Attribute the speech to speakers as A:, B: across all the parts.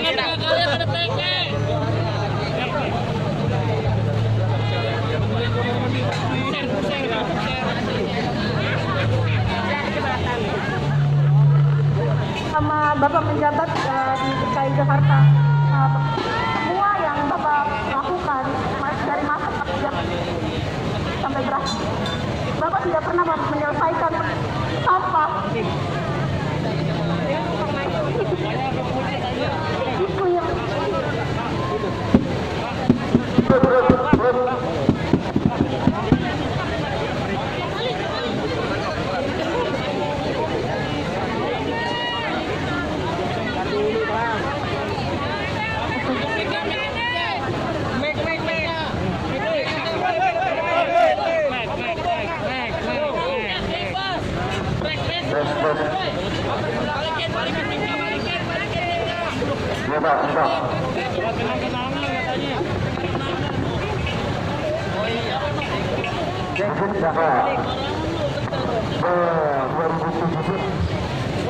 A: Sama Bapak menjabat di DKI Jakarta, semua yang Bapak lakukan dari masa sampai berakhir, Bapak tidak pernah menyelesaikan sampah. Itu yang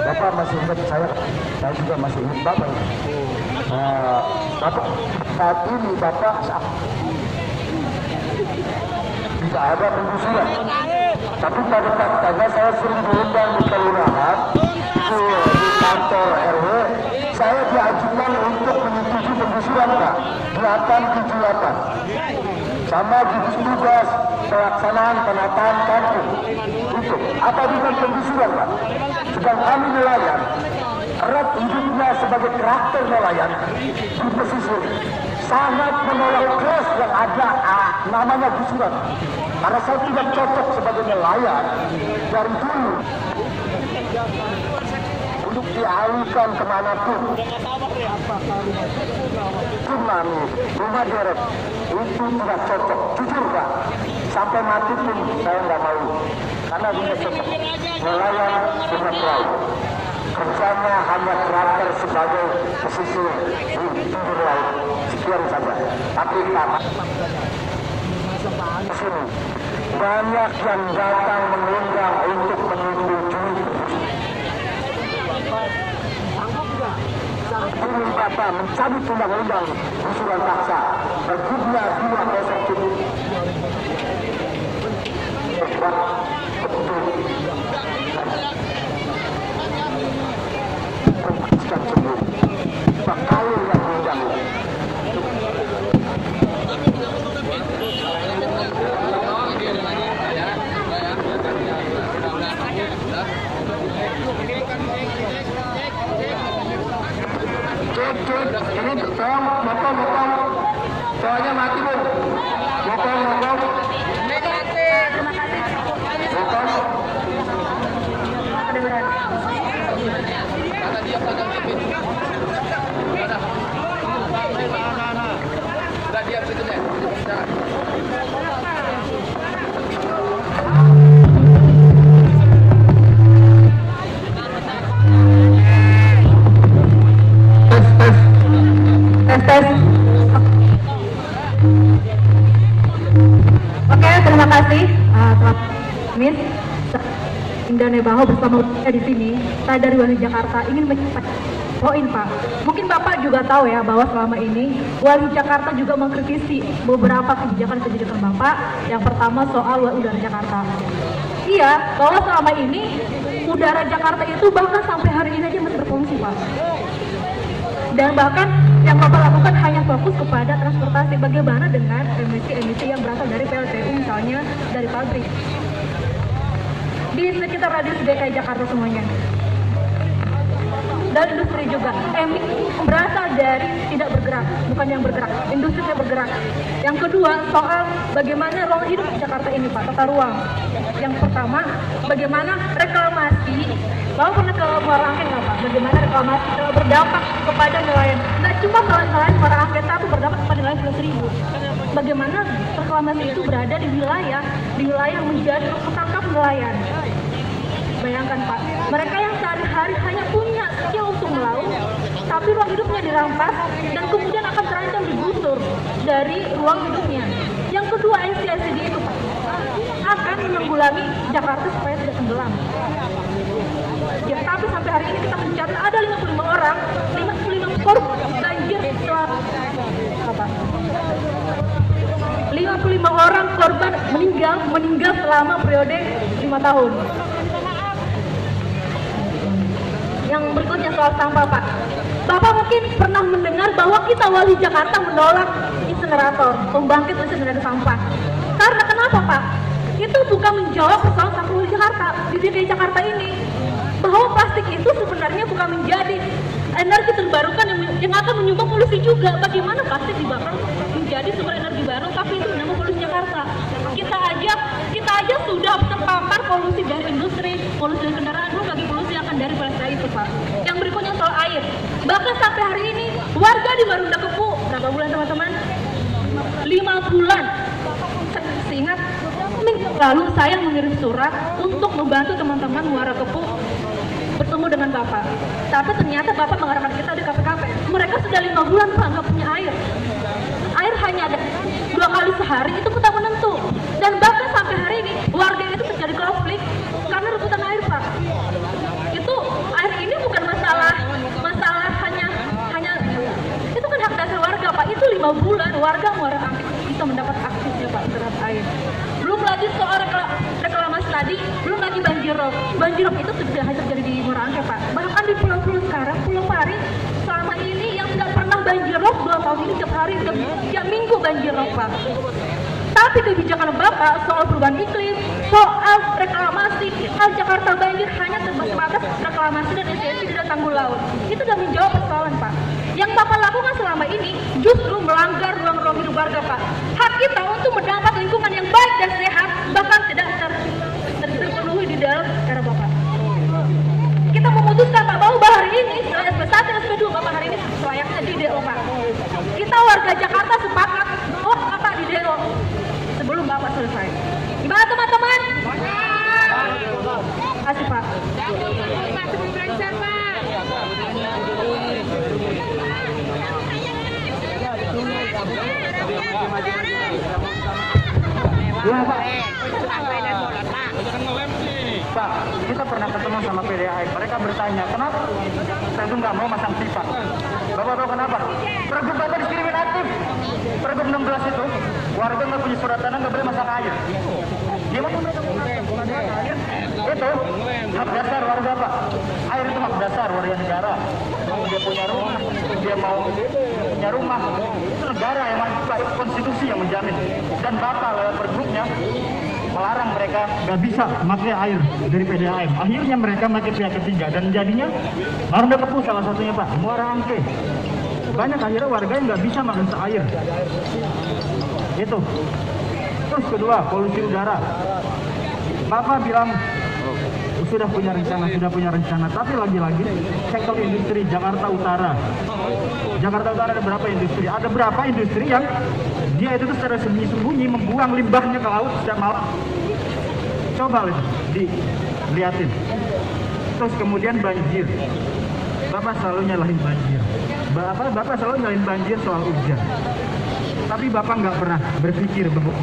B: Bapak masih ingat saya juga masih ingat Bapak. Bapak saat ini Bapak tidak ada penggusuran, tapi pada faktanya saya sering diundang di kelurahan, di kantor RW, saya diajukan untuk menyetujui penggusuran Pak, 878 sama gugus tugas pelaksanaan penataan kampung untuk apa bukan penggusuran Pak. Sedang kami nelayan, erat hidupnya sebagai karakter nelayan di pesisir, sangat menolak keras yang ada namanya gusuran. Karena saya tidak cocok sebagai nelayan dari dulu untuk dialihkan kemanapun. Tsunami, rumah deret, itu tidak cocok. Jujur Pak, sampai mati pun saya nggak mau. Karena tidak cocok. Nelayan dengan perahu. Kerjanya hanya karakter sebagai pesisir di pinggir laut. Sekian saja. Tapi Pak, di sini banyak yang datang mengundang untuk menyetujui. Ini Bapak mencabut undang-undang gusuran paksa berjumlah 207. Bakal yang undang. Ini tolong motong, soalnya mati Bu. Motong. Sudah diam situ deh.
A: tes. Oke, terima kasih telah Miss Indah Nebaho bersama saya di sini. Saya dari Wali Jakarta ingin menyampaikan poin Pak. Mungkin Bapak juga tahu ya bahwa selama ini Wali Jakarta juga mengkritisi beberapa kebijakan Bapak. Yang pertama soal udara Jakarta. Iya, bahwa selama ini udara Jakarta itu bahkan sampai hari ini aja masih berfungsi Pak. Dan bahkan yang Bapak lakukan hanya fokus kepada transportasi. Bagaimana dengan emisi-emisi yang berasal dari PLTU, misalnya dari pabrik di sekitar radius DKI Jakarta semuanya. Dan industri juga, emisi berasal dari tidak bergerak, bukan yang bergerak, industri yang bergerak. Yang kedua, soal bagaimana ruang hidup di Jakarta ini Pak, tata ruang. Yang pertama, bagaimana reklamasi, Bapak pernah ke Muara Angke nggak Pak? Bagaimana reklamasi telah berdampak kepada nelayan, nggak cuma nelayan Muara Angke, tapi berdampak kepada nelayan Pulau Seribu. Bagaimana reklamasi itu berada di wilayah yang menjadi ketangkap nelayan. Bayangkan Pak, mereka yang sehari-hari hanya punya skill untuk melaut, tapi ruang hidupnya dirampas dan kemudian akan terancam digusur dari ruang hidupnya. Yang kedua, NCSD itu Pak, akan menanggulangi Jakarta supaya tidak tenggelam. Ya, tapi sampai hari ini kita mencatat ada 55 orang, 55 korban meninggal selama periode 5 tahun. Yang berikutnya soal sampah, Pak. Bapak mungkin pernah mendengar bahwa kita wali Jakarta menolak insinerator, pembangkit listrik dari sampah. Karena kenapa, Pak? Itu bukan menjawab persoalan sampah wali Jakarta di DKI Jakarta ini. Bahwa plastik itu sebenarnya bukan menjadi energi terbarukan yang akan menyumbang polusi juga. Bagaimana plastik dibakar menjadi sumber energi baru, tapi itu menambah polusi Jakarta. Kita aja sudah terpapar polusi dari industri, polusi dari kendaraan, belum lagi polusi yang akan dari plastik itu, Pak. Yang berikutnya soal air. Bahkan sampai hari ini warga di Marunda Kepu berapa bulan, teman-teman? 5 bulan. Seingat minggu lalu saya mengirim surat untuk membantu teman-teman Muara Kepu bertemu dengan Bapak. Tapi ternyata Bapak mengarahkan kita di KPKP. Mereka sudah 5 bulan, Pak, nggak punya air. Air hanya ada 2 kali sehari, itu kita menentu. Dan bahkan sampai hari ini warga itu terjadi konflik karena rebutan air, Pak. Itu air ini bukan masalah hanya itu kan hak dasar warga, Pak. Itu 5 bulan warga Muara Angke bisa mendapat aksesnya, Pak, terhadap air. Belum lagi soal reklamasi tadi, belum lagi banjirop. Banjirop itu sudah hanya terjadi di Muara Angke, Pak. Bahkan di pulau-pulau sekarang, Pulau Pari selama ini yang tidak pernah banjirop 2 tahun ini tiap hari, tiap minggu banjirop, Pak. Tapi kebijakan Bapak soal perubahan iklim, soal reklamasi, hal Jakarta banjir hanya terbatas reklamasi dan SDC tidak tanggul laut. Itu sudah menjawab persoalan, Pak. Yang Bapak lakukan selama ini justru melanggar ruang-ruang hidup warga, Pak. Hak kita untuk mendapat lingkungan yang baik dan sehat bahkan tidak terpenuhi di dalam era Bapak. Kita memutuskan, Pak, bahwa hari ini SP1 dan SP2 Bapak hari ini selayaknya di DO, Pak. Kita warga Jakarta sepakat bahwa Bapak di DO sebelum Bapak selesai. Gimana, teman-teman? Terima kasih, Pak.
B: Pak, kita pernah ketemu sama PDAM. Mereka bertanya, kenapa saya tuh nggak mau masang pipa? Bapak tahu kenapa? Pergub Bapak diskriminatif. Pergub 16 itu, warga nggak punya surat tanah nggak boleh masang air. Gimana mereka mau masang air? Itu hak dasar warga, Pak. Air itu hak dasar warga negara. Mau dia punya rumah, dia mau punya rumah, itu negara yang konstitusi yang menjamin. Dan Bapak lewat pergubnya melarang mereka nggak bisa pakai air dari PDAM. Akhirnya mereka pakai pihak ketiga dan jadinya Marunda Kepu salah satunya, Pak, Muara Angke. Banyak akhirnya warga yang nggak bisa makan air. Itu. Terus kedua, polusi udara. Bapak bilang sudah punya rencana, tapi lagi-lagi sektor industri Jakarta Utara. Jakarta Utara ada berapa industri? Ada berapa industri yang dia itu secara sembunyi-sembunyi membuang limbahnya ke laut setiap malam. Coba dilihatin. Terus kemudian banjir. Bapak selalu nyalahin banjir. Bapak selalu nyalahin banjir soal hujan. Tapi Bapak nggak pernah berpikir bahwa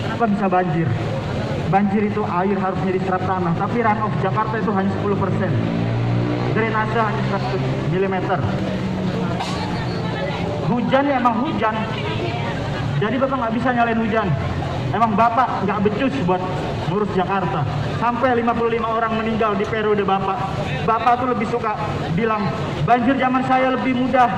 B: kenapa bisa banjir. Banjir itu air harusnya diserap tanah, tapi runoff Jakarta itu hanya 10%. Drainase hanya 100 mm. Hujan ya emang hujan. Jadi Bapak nggak bisa nyalain hujan. Emang Bapak nggak becus buat ngurus Jakarta. Sampai 55 orang meninggal di periode Bapak. Bapak tuh lebih suka bilang, banjir zaman saya lebih mudah.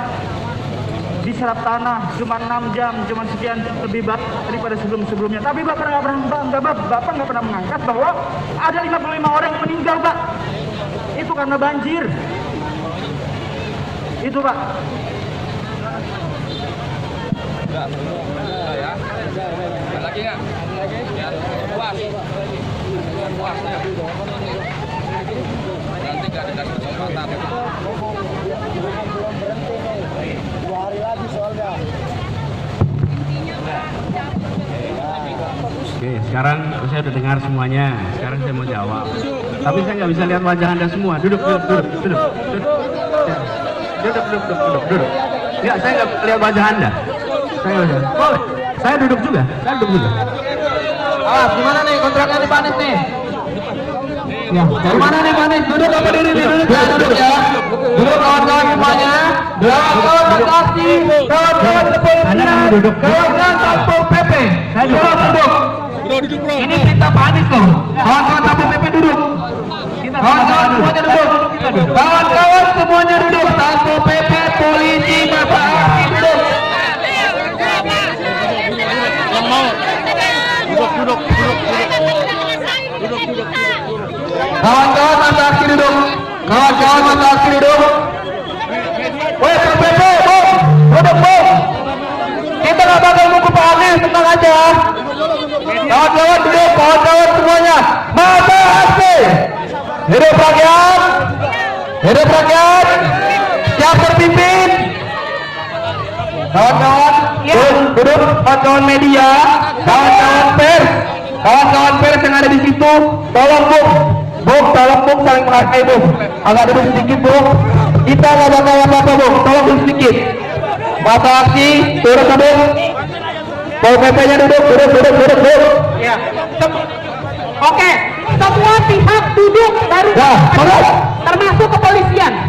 B: Diserap tanah cuma 6 jam, cuma sekian, lebih baik daripada sebelum-sebelumnya. Tapi Bapak nggak pernah mengangkat bahwa ada 55 orang yang meninggal, Pak. Itu karena banjir. Itu, Pak.
C: Lagi nggak? Biar puas. Puas ya. Nanti nggak dikasih kesempatan.
B: 2 hari lagi soalnya.
D: Oke, sekarang saya udah dengar semuanya. Sekarang saya mau jawab. Tapi saya nggak bisa lihat wajah Anda semua. Duduk. Duduk. Ya, saya nggak lihat wajah Anda. Boleh. Saya duduk juga.
C: Awas, gimana nih kontraknya nih Pak Anies nih?
D: Ya,
C: Gimana nih Pak Anies? Duduk apa diri nih? Duduk ya. Duduk kawan-kawan semuanya. Kawan-kawan Bekasi, kawan-kawan Lepung,
D: Anda duduk.
C: kawan-kawan Satpol PP.
D: Saya duduk.
C: Ini kita panik loh. Kawan-kawan Satpol PP duduk. Kawan-kawan semuanya duduk. Kawan-kawan semuanya duduk. Satpol PP, polisi, masa aksi duduk. Kawan-kawan masa aksi duduk. Kawan-kawan masa aksi duduk. Woi Satpol PP, bom, duduk bom. Kita nggak bakal nunggu Pak Anies, tenang aja. Kawan-kawan duduk, kawan-kawan semuanya. Masa aksi. Hidup rakyat. Hidup rakyat. Siap terpimpin. Kawan-kawan, duduk, kawan-kawan media, kawan-kawan pers, kawan-kawan pers yang ada di situ, tolong Bung, tolong Bung saling menghargai Bung. Agak duduk sedikit Bung. Kita nggak bakal apa-apa Bung, tolong duduk sedikit. Masa aksi, turun duduk. Pol PP-nya duduk.
E: Ya. Oke, semua pihak duduk baru
C: Ya,
E: termasuk kepolisian.